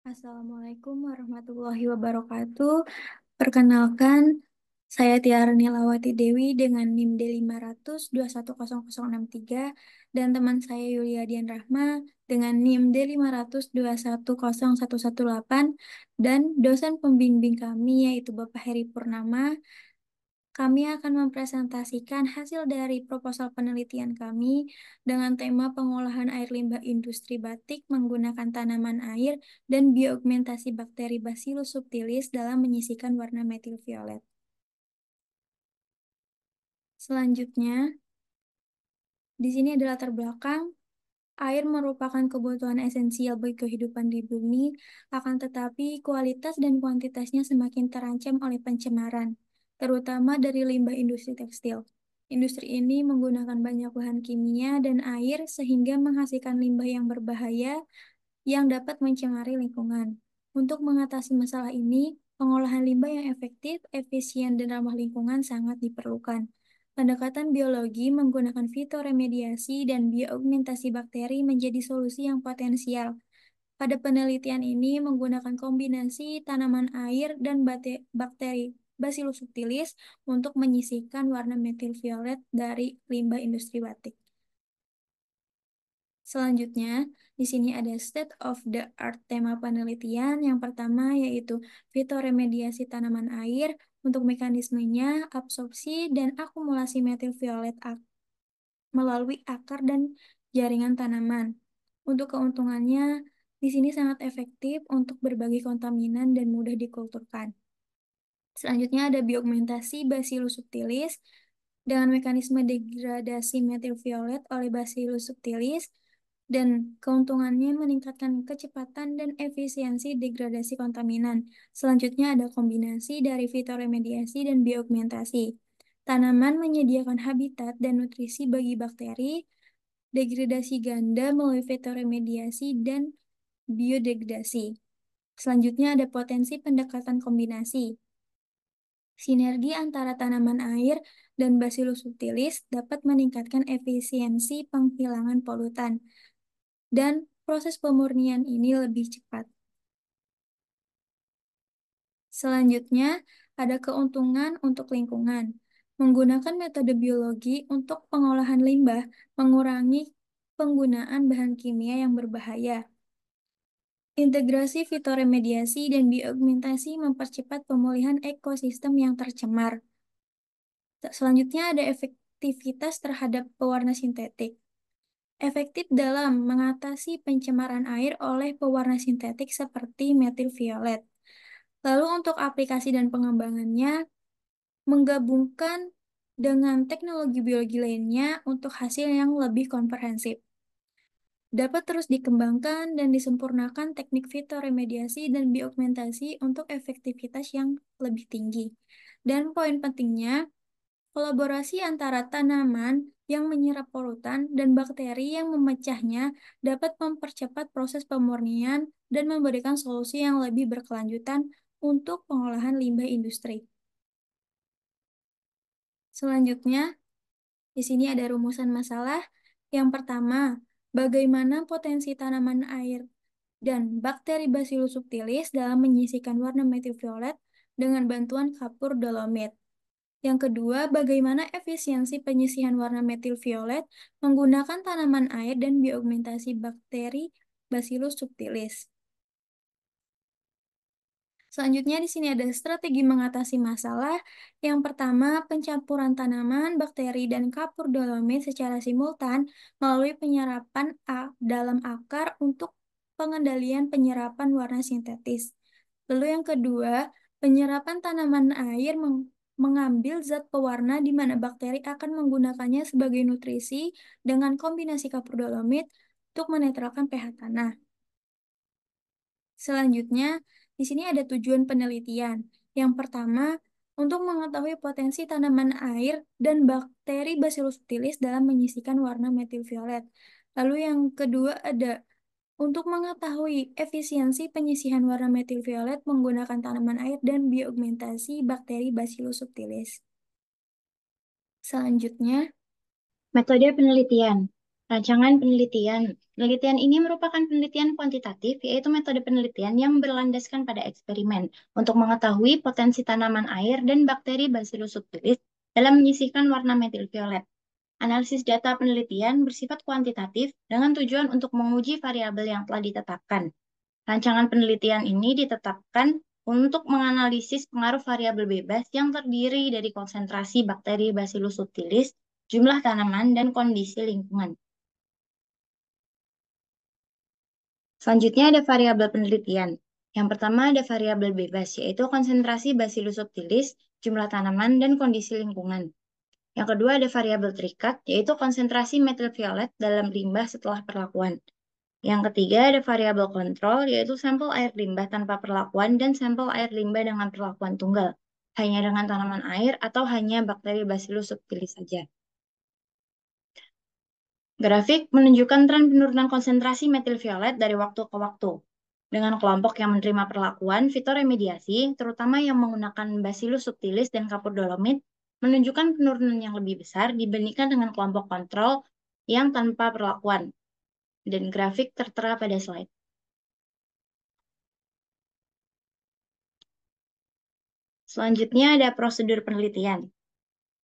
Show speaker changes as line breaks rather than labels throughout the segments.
Assalamualaikum warahmatullahi wabarakatuh. Perkenalkan, saya Tiara Nilawati Dewi dengan NIM D500210063 dan teman saya Yulia Dian Rahma dengan NIM D500210118 dan dosen pembimbing kami yaitu Bapak Heri Purnama. Kami akan mempresentasikan hasil dari proposal penelitian kami dengan tema pengolahan air limbah industri batik menggunakan tanaman air dan bioaugmentasi bakteri Bacillus subtilis dalam menyisihkan warna metil violet. Selanjutnya, di sini ada latar belakang. Air merupakan kebutuhan esensial bagi kehidupan di bumi, akan tetapi kualitas dan kuantitasnya semakin terancam oleh pencemaran, terutama dari limbah industri tekstil. Industri ini menggunakan banyak bahan kimia dan air sehingga menghasilkan limbah yang berbahaya yang dapat mencemari lingkungan. Untuk mengatasi masalah ini, pengolahan limbah yang efektif, efisien, dan ramah lingkungan sangat diperlukan. Pendekatan biologi menggunakan fitoremediasi dan bioaugmentasi bakteri menjadi solusi yang potensial. Pada penelitian ini menggunakan kombinasi tanaman air dan bakteri Bacillus subtilis untuk menyisihkan warna metil violet dari limbah industri batik. Selanjutnya, di sini ada state of the art tema penelitian. Yang pertama yaitu fitoremediasi tanaman air untuk mekanismenya, absorpsi dan akumulasi metil violet melalui akar dan jaringan tanaman. Untuk keuntungannya, di sini sangat efektif untuk berbagai kontaminan dan mudah dikulturkan. Selanjutnya ada bioaugmentasi Bacillus subtilis dengan mekanisme degradasi metil violet oleh Bacillus subtilis dan keuntungannya meningkatkan kecepatan dan efisiensi degradasi kontaminan. Selanjutnya ada kombinasi dari fitoremediasi dan bioaugmentasi. Tanaman menyediakan habitat dan nutrisi bagi bakteri, degradasi ganda melalui fitoremediasi dan biodegradasi. Selanjutnya ada potensi pendekatan kombinasi. Sinergi antara tanaman air dan Bacillus subtilis dapat meningkatkan efisiensi penghilangan polutan dan proses pemurnian ini lebih cepat. Selanjutnya, ada keuntungan untuk lingkungan. Menggunakan metode biologi untuk pengolahan limbah mengurangi penggunaan bahan kimia yang berbahaya. Integrasi fitoremediasi dan bioaugmentasi mempercepat pemulihan ekosistem yang tercemar. Selanjutnya ada efektivitas terhadap pewarna sintetik. Efektif dalam mengatasi pencemaran air oleh pewarna sintetik seperti metil violet. Lalu untuk aplikasi dan pengembangannya, menggabungkan dengan teknologi biologi lainnya untuk hasil yang lebih komprehensif. Dapat terus dikembangkan dan disempurnakan teknik fitoremediasi dan bioaugmentasi untuk efektivitas yang lebih tinggi. Dan poin pentingnya, kolaborasi antara tanaman yang menyerap polutan dan bakteri yang memecahnya dapat mempercepat proses pemurnian dan memberikan solusi yang lebih berkelanjutan untuk pengolahan limbah industri. Selanjutnya, di sini ada rumusan masalah. Yang pertama, bagaimana potensi tanaman air dan bakteri Bacillus subtilis dalam menyisihkan warna metil violet dengan bantuan kapur dolomit. Yang kedua, bagaimana efisiensi penyisihan warna metil violet menggunakan tanaman air dan bioaugmentasi bakteri Bacillus subtilis. Selanjutnya di sini ada strategi mengatasi masalah. Yang pertama, pencampuran tanaman, bakteri, dan kapur dolomit secara simultan melalui penyerapan dalam akar untuk pengendalian penyerapan warna sintetis. Lalu yang kedua, penyerapan tanaman air mengambil zat pewarna di mana bakteri akan menggunakannya sebagai nutrisi dengan kombinasi kapur dolomit untuk menetralkan pH tanah. Selanjutnya, di sini ada tujuan penelitian. Yang pertama, untuk mengetahui potensi tanaman air dan bakteri Bacillus subtilis dalam menyisihkan warna metil violet. Lalu yang kedua ada untuk mengetahui efisiensi penyisihan warna metil violet menggunakan tanaman air dan bioaugmentasi bakteri Bacillus subtilis. Selanjutnya,
Metode penelitian. Rancangan penelitian. Penelitian ini merupakan penelitian kuantitatif, yaitu metode penelitian yang berlandaskan pada eksperimen untuk mengetahui potensi tanaman air dan bakteri Bacillus subtilis dalam menyisihkan warna metil violet. Analisis data penelitian bersifat kuantitatif dengan tujuan untuk menguji variabel yang telah ditetapkan. Rancangan penelitian ini ditetapkan untuk menganalisis pengaruh variabel bebas yang terdiri dari konsentrasi bakteri Bacillus subtilis, jumlah tanaman, dan kondisi lingkungan. Selanjutnya ada variabel penelitian. Yang pertama ada variabel bebas, yaitu konsentrasi Bacillus subtilis, jumlah tanaman, dan kondisi lingkungan. Yang kedua ada variabel terikat, yaitu konsentrasi metil violet dalam limbah setelah perlakuan. Yang ketiga ada variabel kontrol, yaitu sampel air limbah tanpa perlakuan dan sampel air limbah dengan perlakuan tunggal, hanya dengan tanaman air atau hanya bakteri Bacillus subtilis saja. Grafik menunjukkan tren penurunan konsentrasi metil violet dari waktu ke waktu. Dengan kelompok yang menerima perlakuan fitoremediasi, terutama yang menggunakan Bacillus subtilis dan kapur dolomit, menunjukkan penurunan yang lebih besar dibandingkan dengan kelompok kontrol yang tanpa perlakuan. Dan grafik tertera pada slide. Selanjutnya ada prosedur penelitian.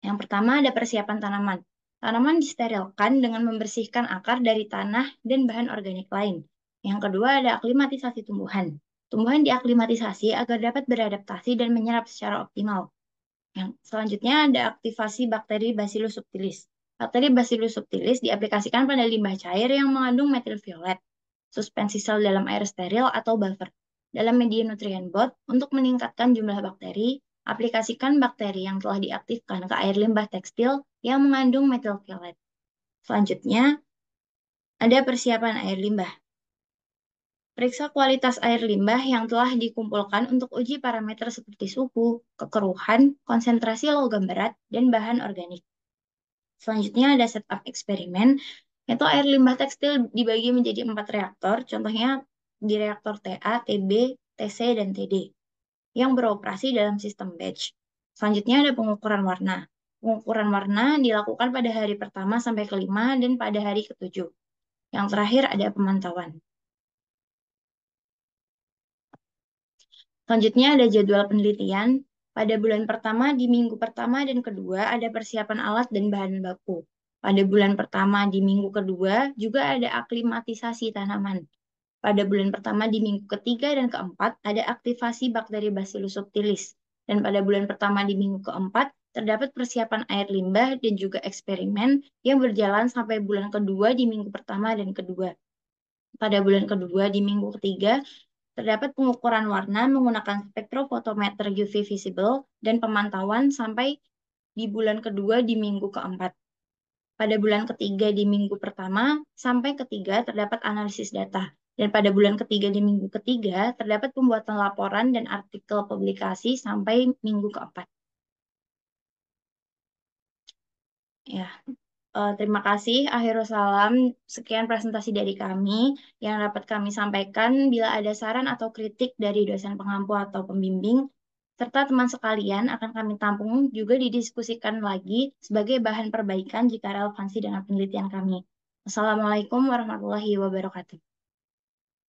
Yang pertama ada persiapan tanaman. Tanaman disterilkan dengan membersihkan akar dari tanah dan bahan organik lain. Yang kedua ada aklimatisasi tumbuhan. Tumbuhan diaklimatisasi agar dapat beradaptasi dan menyerap secara optimal. Yang selanjutnya ada aktivasi bakteri Bacillus subtilis. Bakteri Bacillus subtilis diaplikasikan pada limbah cair yang mengandung metil violet, suspensi sel dalam air steril atau buffer. Dalam media nutrien bot, untuk meningkatkan jumlah bakteri, aplikasikan bakteri yang telah diaktifkan ke air limbah tekstil yang mengandung metil violet. Selanjutnya, ada persiapan air limbah. Periksa kualitas air limbah yang telah dikumpulkan untuk uji parameter seperti suhu, kekeruhan, konsentrasi logam berat, dan bahan organik. Selanjutnya ada setup eksperimen, yaitu air limbah tekstil dibagi menjadi 4 reaktor, contohnya di reaktor TA, TB, TC, dan TD, yang beroperasi dalam sistem batch. Selanjutnya ada pengukuran warna. Pengukuran warna dilakukan pada hari pertama sampai kelima dan pada hari ketujuh. Yang terakhir ada pemantauan. Selanjutnya ada jadwal penelitian. Pada bulan pertama, di minggu pertama dan kedua ada persiapan alat dan bahan baku. Pada bulan pertama di minggu kedua juga ada aklimatisasi tanaman. Pada bulan pertama di minggu ketiga dan keempat ada aktivasi bakteri Bacillus subtilis. Dan pada bulan pertama di minggu keempat terdapat persiapan air limbah dan juga eksperimen yang berjalan sampai bulan kedua di minggu pertama dan kedua. Pada bulan kedua di minggu ketiga terdapat pengukuran warna menggunakan spektrofotometer UV visible dan pemantauan sampai di bulan kedua di minggu keempat. Pada bulan ketiga di minggu pertama sampai ketiga terdapat analisis data. Dan pada bulan ketiga di minggu ketiga terdapat pembuatan laporan dan artikel publikasi sampai minggu keempat. Ya, terima kasih. Akhirul salam. Sekian presentasi dari kami yang dapat kami sampaikan. Bila ada saran atau kritik dari dosen pengampu atau pembimbing, serta teman sekalian akan kami tampung juga didiskusikan lagi sebagai bahan perbaikan jika relevansi dengan penelitian kami. Wassalamualaikum warahmatullahi wabarakatuh.